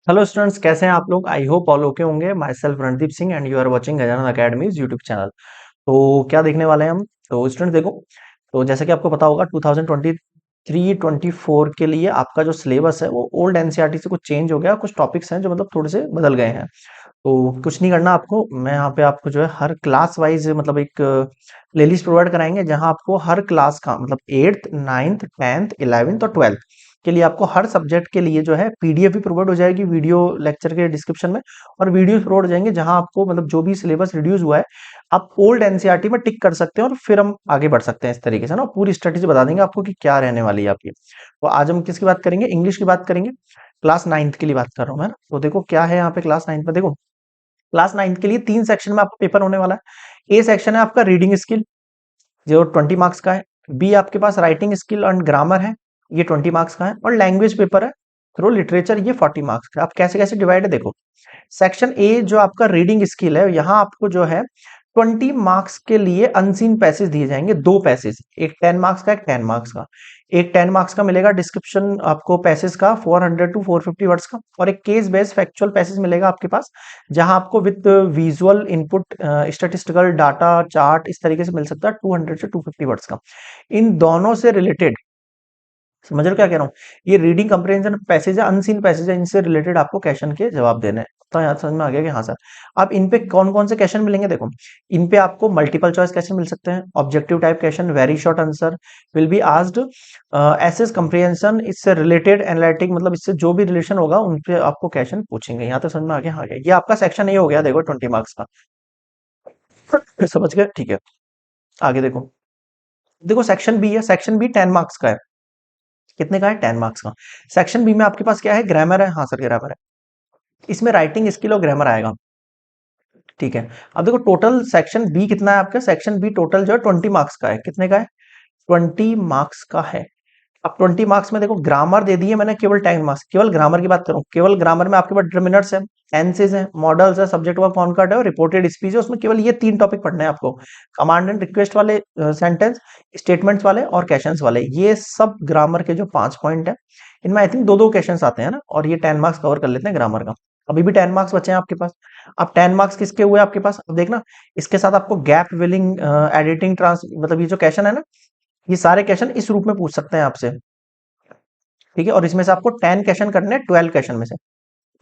Hello students, कैसे हैं आप लोग? आई होप ऑल ओके होंगे। Myself Randeep Singh and you are watching Gajanan academy's YouTube channel. तो क्या देखने वाले हैं हम? तो स्टूडेंट देखो, तो जैसे कि आपको पता होगा 2023-24 के लिए आपका जो सिलेबस है वो ओल्ड एनसीईआरटी से कुछ चेंज हो गया। कुछ टॉपिक्स हैं जो मतलब थोड़े से बदल गए हैं। तो कुछ नहीं करना आपको, मैं यहाँ पे आपको जो है हर क्लास वाइज मतलब एक प्लेलिस्ट प्रोवाइड कराएंगे, जहाँ आपको हर क्लास का मतलब 8th 9th 10th 11th और 12th के लिए आपको हर सब्जेक्ट के लिए जो है पीडीएफ भी प्रोवाइड हो जाएगी वीडियो लेक्चर के डिस्क्रिप्शन में। और वीडियोस प्रोवाइड हो जाएंगे जहां आपको मतलब जो भी सिलेबस रिड्यूस हुआ है आप ओल्ड एनसीईआरटी में टिक कर सकते हैं, और फिर हम आगे बढ़ सकते हैं इस तरीके से ना। पूरी स्ट्रेटेजी बता देंगे आपको कि क्या रहने वाली है आपकी। तो आज हम किसकी बात करेंगे? इंग्लिश की बात करेंगे। क्लास 9th के लिए बात कर रहा हूँ मैं ना। तो देखो क्या है यहाँ पे क्लास 9th में। देखो, क्लास 9th के लिए 3 सेक्शन में आपका पेपर होने वाला है। ए सेक्शन है आपका रीडिंग स्किल, जो 20 मार्क्स का है। बी आपके पास राइटिंग स्किल एंड ग्रामर है, ये 20 मार्क्स का है। और लैंग्वेज पेपर है थ्रू लिटरेचर, ये 40 मार्क्स का है। अब कैसे कैसे डिवाइड है देखो। सेक्शन ए जो आपका रीडिंग स्किल है, यहाँ आपको जो है 20 मार्क्स के लिए अनसीन पैसेज दिए जाएंगे। दो पैसेज, एक 10 मार्क्स का, एक 10 मार्क्स का। एक 10 मार्क्स का मिलेगा डिस्क्रिप्शन आपको पैसेज का 400 टू 450 वर्ड्स का, और एक केस बेस्ड फैक्चुअल पैसेज मिलेगा आपके पास, जहां आपको with visual input statistical data chart इस तरीके से मिल सकता है 200 से 250 वर्ड्स का। इन दोनों से रिलेटेड, समझ रहे हो क्या कह रहा हूँ? ये रीडिंग कंप्रहेंशन पैसेज है, अनसीन पैसेज है, इनसे रिलेटेड आपको क्वेश्चन के जवाब देने हैं। तो यहाँ समझ में आ गया कि हाँ सर। अब इन पे कौन कौन से क्वेश्चन मिलेंगे देखो। इन पे आपको मल्टीपल चॉइस क्वेश्चन मिल सकते हैं, objective type question, very short answer will be asked, assess comprehension, इससे रिलेटेड एनालिटिक मतलब इससे जो भी रिलेशन होगा उन पे आपको क्वेश्चन पूछेंगे। यहाँ तो समझ में आ गया? हाँ गया। ये आपका सेक्शन ए हो गया देखो 20 मार्क्स का। समझ गए? ठीक है। आगे देखो। देखो सेक्शन बी है, सेक्शन बी 10 मार्क्स का है। कितने का है? 10 मार्क्स का। सेक्शन बी में आपके पास क्या है? ग्रामर है। हाँ सर, ग्रामर है। इसमें राइटिंग स्किल और ग्रामर आएगा। ठीक है। अब देखो टोटल सेक्शन बी कितना है आपका? सेक्शन बी टोटल जो है 20 मार्क्स का है। कितने का है? 20 मार्क्स का है। अब 20 मार्क्स में देखो ग्रामर दे दिए मैंने केवल 10 मार्क्स। केवल ग्रामर की बात करूं, केवल ग्रामर में आपके पास डिटर्मिनर्स है, टेंसेज है, मॉडल्स है, सब्जेक्ट वर्ब कॉनकॉर्ड है और रिपोर्टेड स्पीच है। उसमें केवल ये 3 टॉपिक पढ़ने हैं आपको। कमांड एंड रिक्वेस्ट वाले सेंटेंस, स्टेटमेंट्स वाले और क्वेश्चंस वाले, ये सब ग्रामर के जो 5 पॉइंट है। इनमें आई थिंक दो दो क्वेश्चन आते हैं ना, और ये 10 मार्क्स कवर कर लेते हैं ग्रामर का। अभी भी 10 मार्क्स बचे हैं आपके पास। अब 10 मार्क्स किसके हुए आपके पास? अब देखना, इसके साथ आपको गैप फिलिंग, एडिटिंग, ट्रांस मतलब ये जो क्वेश्चन है ना, ये सारे क्वेश्चन इस रूप में पूछ सकते हैं आपसे। ठीक है। और इसमें से आपको 10 क्वेश्चन करने हैं, 12 क्वेश्चन में से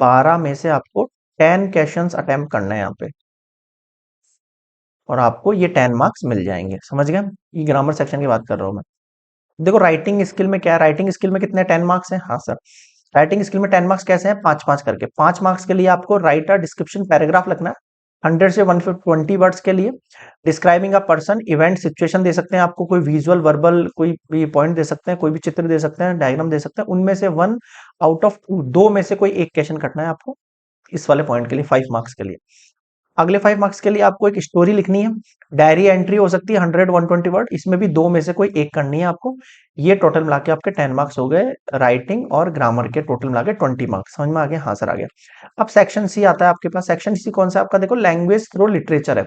12 में से आपको 10 क्वेश्चन अटेम्प्ट करने हैं यहाँ पे, और आपको ये 10 मार्क्स मिल जाएंगे। समझ गए? ये ग्रामर सेक्शन की बात कर रहा हूँ मैं। देखो राइटिंग स्किल में क्या है, राइटिंग स्किल में कितने 10 मार्क्स हैं? हाँ सर, राइटिंग स्किल में 10 मार्क्स कैसे हैं? 5-5 करके। 5 मार्क्स के लिए आपको राइट अ डिस्क्रिप्शन पैराग्राफ लिखना है 100 से 120 वर्ड्स के लिए। Describing a person, event, situation दे सकते हैं आपको, कोई विजुअल वर्बल कोई भी पॉइंट दे सकते हैं, कोई भी चित्र दे सकते हैं, डायग्राम दे सकते हैं। उनमें से 1 आउट ऑफ 2, दो में से कोई एक क्वेश्चन करना है आपको इस वाले पॉइंट के लिए, 5 मार्क्स के लिए। अगले 5 मार्क्स के लिए आपको एक स्टोरी लिखनी है। डायरी एंट्री हो सकती है 100-120 वर्ड, इसमें भी दो में से कोई एक करनी है आपको। ये टोटल मिला के आपके 10 मार्क्स हो गए। राइटिंग और ग्रामर के टोटल मिला के 20 मार्क्स। समझ में आ गया? हाँ सर आ गया। अब सेक्शन सी आता है आपके पास। सेक्शन सी कौन सा है आपका? देखो लैंग्वेज थ्रू लिटरेचर है।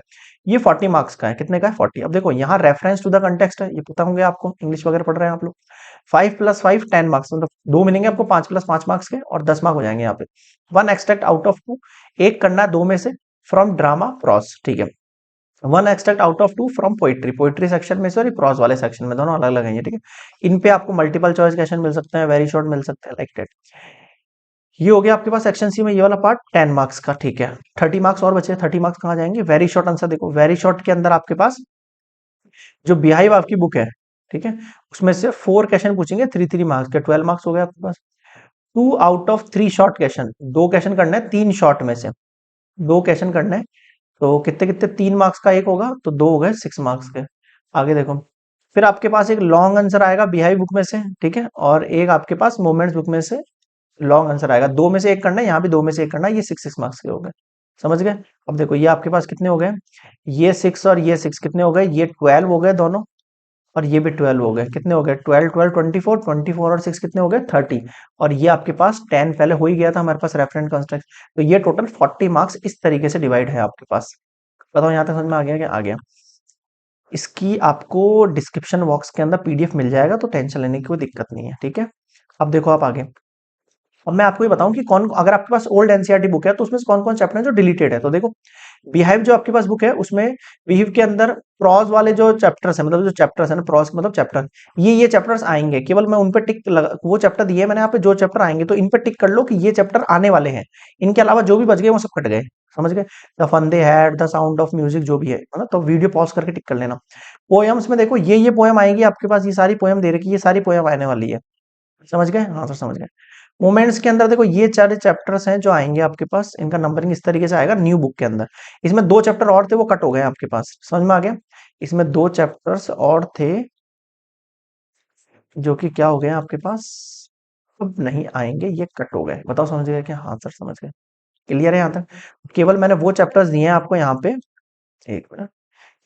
ये 40 मार्क्स का है। कितने का है? 40। अब देखो यहाँ रेफरेंस टू द कंटेक्स्ट है, ये पता होंगे आपको, इंग्लिश वगैरह पढ़ रहे हैं आप लोग। 5 + 5 10 मार्क्स, मतलब दो मिलेंगे आपको 5 + 5 मार्क्स के, और 10 मार्क हो जाएंगे यहाँ पे। 1 एक्सट्रैक्ट आउट ऑफ 2, एक करना है दो में से फ्रॉम ड्रामा प्रॉस। ठीक है। 1 extract out of 2 from poetry, poetry section में से और प्रॉस वाले सेक्शन में, दोनों अलग अलग हैं ये। ठीक है। इन पे आपको मल्टीपल चॉइस क्वेश्चन मिल सकते हैं, वेरी शॉर्ट मिल सकते हैं, लाइक दैट। ये हो गया आपके पास सेक्शन सी में ये वाला पार्ट 10 मार्क्स का। ठीक है। 30 मार्क्स और बचे। 30 मार्क्स कहाँ जाएंगे? Very short answer. देखो वेरी शॉर्ट के अंदर आपके पास जो बिहाइव आपकी बुक है, ठीक है, उसमें से 4 क्वेश्चन पूछेंगे 3-3 मार्क्स के, 12 मार्क्स हो गए आपके पास। 2 आउट ऑफ 3 शॉर्ट क्वेश्चन, दो क्वेश्चन करना है 3 शॉर्ट में से, दो क्वेश्चन करना है। तो कितने कितने? 3 मार्क्स का एक होगा तो दो हो गए 6 मार्क्स के। आगे देखो, फिर आपके पास एक लॉन्ग आंसर आएगा बिहाइव बुक में से, ठीक है, और एक आपके पास मोमेंट्स बुक में से लॉन्ग आंसर आएगा। दो में से एक करना है, यहाँ भी दो में से एक करना है। ये 6-6 मार्क्स के हो गए। समझ गए? अब देखो ये आपके पास कितने हो गए? ये 6 और ये 6 कितने हो गए? ये 12 हो गए दोनों, और ये भी 12 हो गए। कितने हो गए? 12 12 24, 24 और 6 कितने हो गए? 30। और ये आपके पास 10 पहले हो ही गया था हमारे पास रेफरेंट कंस्ट्रक्ट। तो ये टोटल 40 मार्क्स इस तरीके से डिवाइड है आपके पास। बताओ यहाँ तक समझ में आ गया? क्या आ गया? इसकी आपको डिस्क्रिप्शन बॉक्स के अंदर पीडीएफ मिल जाएगा, तो टेंशन लेने की कोई दिक्कत नहीं है। ठीक है। अब देखो आप आगे। अब मैं आपको ये बताऊं कि कौन, अगर आपके पास ओल्ड एनसीईआरटी बुक है तो उसमें से कौन कौन चैप्टर है जो डिलीटेड है। तो देखो, बिहाइव जो आपके पास बुक है उसमें बिहीव के अंदर प्रॉज वाले जो चैप्टर्स है, मतलब जो चैप्टर्स है ना, प्रॉज मतलब चैप्टर, ये चैप्टर्स आएंगे, केवल मैं उन पे टिक लगा, वो चैप्टर दिए मैंने यहाँ पे, जो चैप्टर आएंगे तो इन पे टिक कर लो कि ये चैप्टर आने वाले हैं। इनके अलावा जो भी बच गए वो सब कट गए, समझ गए। The fun they had, the sound of music, जो भी है ना, तो वीडियो पॉज करके टिक कर लेना। पोएम्स में देखो, ये पोएम आएगी आपके पास, ये सारी पोएम दे रखी है, ये सारी पोएम आने वाली है, समझ गए, हाँ तो समझ गए। मोमेंट्स के अंदर देखो, ये चार चैप्टर्स हैं जो आएंगे आपके पास, इनका नंबरिंग इस तरीके से आएगा न्यू बुक के अंदर। इसमें दो चैप्टर और थे, वो कट हो गए आपके पास, समझ में आ गया। इसमें दो चैप्टर्स और थे जो कि क्या हो गए आपके पास, अब नहीं आएंगे, ये कट हो गए। बताओ समझ गए क्या? हाँ सर समझ गए, क्लियर है यहाँ तक। केवल मैंने वो चैप्टर्स दिए हैं आपको यहाँ पे, एक मिनट,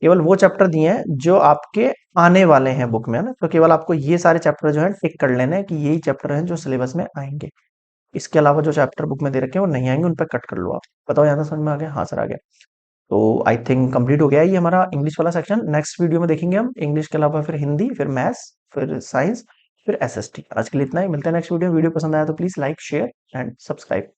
केवल वो चैप्टर दिए हैं जो आपके आने वाले हैं बुक में, है ना, तो केवल आपको ये सारे चैप्टर जो है टिक कर लेने हैं कि यही चैप्टर हैं जो सिलेबस में आएंगे। इसके अलावा जो चैप्टर बुक में दे रखे हैं वो नहीं आएंगे, उन पर कट कर लो आप। बताओ यहाँ तक समझ में आ गया? हाँ सर आ गया। तो आई थिंक कंप्लीट हो गया ये हमारा इंग्लिश वाला सेक्शन। नेक्स्ट वीडियो में देखेंगे हम इंग्लिश के अलावा फिर हिंदी, फिर मैथ्स, फिर साइंस, फिर एसएसटी। आज के लिए इतना ही, मिलते हैं नेक्स्ट वीडियो में। वीडियो पसंद आया तो please like, share and subscribe.